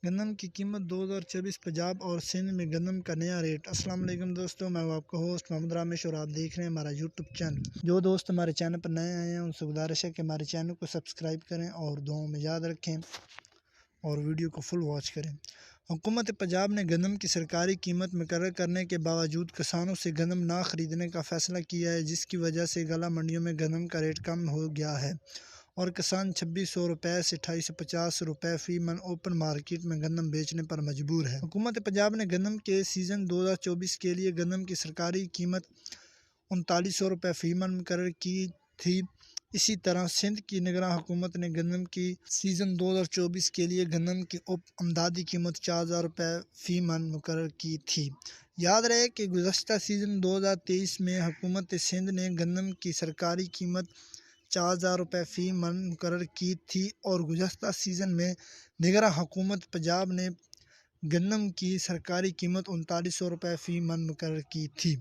گندم کی قیمت 2024 پنجاب اور سندھ میں گندم کا نیا ریٹ۔ السلام علیکم دوستو، میں آپ کا ہوسٹ محمد رامش اور آپ دیکھ رہے ہیں ہمارا یوٹیوب چینل۔ جو دوست ہمارے چینل پر نئے آئے ہیں ان سے گزارش ہے کہ ہمارے چینل کو سبسکرائب کریں اور دعاؤں میں یاد رکھیں اور ویڈیو کو فل واچ کریں۔ حکومت پنجاب نے گندم کی سرکاری قیمت مقرر کرنے کے باوجود کسانوں سے گندم نہ خریدنے کا فیصلہ کیا ہے، جس کی وجہ سے گلہ منڈیوں میں گندم کا ریٹ کم ہو گیا ہے اور کسان 2600 روپے سے 2850 روپے فی من اوپن مارکیٹ میں گندم بیچنے پر مجبور ہے۔ حکومت پنجاب نے گندم کے سیزن 2024 کے لیے گندم کی سرکاری قیمت 3900 روپے فی من مقرر کی تھی۔ اسی طرح سندھ کی نگراں حکومت نے گندم کی سیزن 2024 کے لیے گندم کی امدادی قیمت 4000 روپے فی من مقرر کی تھی۔ یاد رہے کہ گزشتہ سیزن 2023 میں حکومت سندھ نے گندم کی سرکاری قیمت 4000 روپے فی من مقرر کی تھی اور گزشتہ سیزن میں نگراں حکومت پنجاب نے گندم کی سرکاری قیمت 3900 روپے فی من مقرر کی تھی۔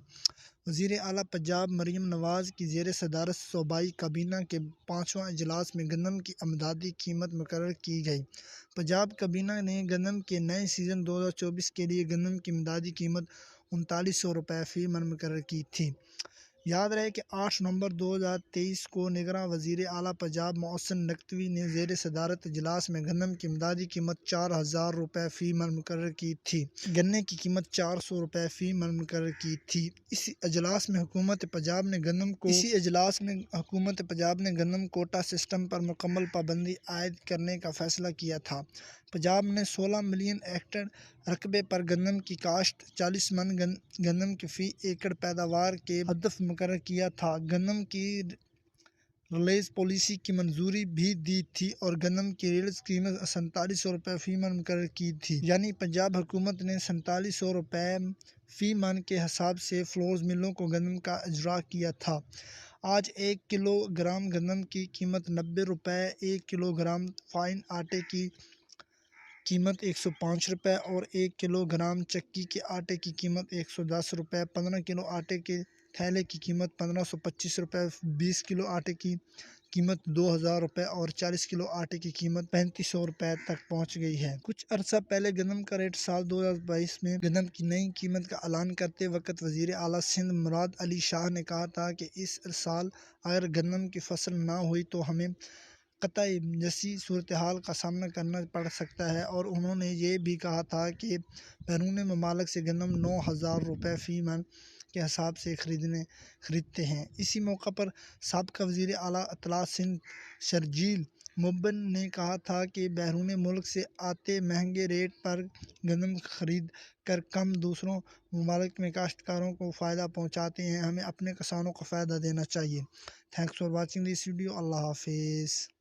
وزیر اعلیٰ پنجاب مریم نواز کی زیر صدارت صوبائی کابینہ کے 5واں اجلاس میں گندم کی امدادی قیمت مقرر کی گئی۔ پنجاب کابینہ نے گندم کے نئے سیزن 2024 کے لیے گندم کی امدادی قیمت 3900 روپے فی من مقرر کی تھی۔ یاد رہے کہ 8 نومبر 2023 کو نگراں وزیر اعلیٰ پنجاب محسن نقوی نے زیر صدارت اجلاس میں گندم کی امدادی قیمت 4000 روپے فی من مقرر کی تھی۔ گنے کی قیمت 400 روپے فی من مقرر کی تھی۔ اسی اجلاس میں حکومت پنجاب نے گندم کوٹا سسٹم پر مکمل پابندی عائد کرنے کا فیصلہ کیا تھا۔ پنجاب نے 16 ملین ایکڑ رقبے پر گندم کی کاشت 40 من گندم کی فی ایکڑ پیداوار کے ہدف مقرر کیا تھا۔ گندم کی ریلیز پالیسی کی منظوری بھی دی تھی اور گندم کی ریلیز قیمت 4700 روپے فی من مقرر کی تھی۔ یعنی پنجاب حکومت نے 4700 روپے فی من کے حساب سے فلورز ملوں کو گندم کا اجراء کیا تھا۔ آج 1 کلو گرام گندم کی قیمت 90 روپے، 1 کلو گرام فائن آٹے کی قیمت 105 روپے اور 1 کلو گرام چکی کے آٹے کی قیمت 110 روپے، 15 کلو آٹے کے تھیلے کی قیمت 1525 روپے، 20 کلو آٹے کی قیمت 2000 روپے اور 40 کلو آٹے کی قیمت 3500 روپے تک پہنچ گئی ہے۔ کچھ عرصہ پہلے گندم کا ریٹ سال 2022 میں گندم کی نئی قیمت کا اعلان کرتے وقت وزیر اعلیٰ سندھ مراد علی شاہ نے کہا تھا کہ اس سال اگر گندم کی فصل نہ ہوئی تو ہمیں قطعی جیسی صورتحال کا سامنا کرنا پڑ سکتا ہے، اور انہوں نے یہ بھی کہا تھا کہ بیرون ممالک سے گندم 9000 روپے فی من کے حساب سے خریدتے ہیں۔ اسی موقع پر سابقہ وزیر اعلیٰ اطلاعات سندھ شرجیل موبن نے کہا تھا کہ بیرون ملک سے آتے مہنگے ریٹ پر گندم خرید کر ہم دوسروں ممالک میں کاشتکاروں کو فائدہ پہنچاتے ہیں، ہمیں اپنے کسانوں کو فائدہ دینا چاہیے۔ Thanks for watching this video. اللہ حافظ۔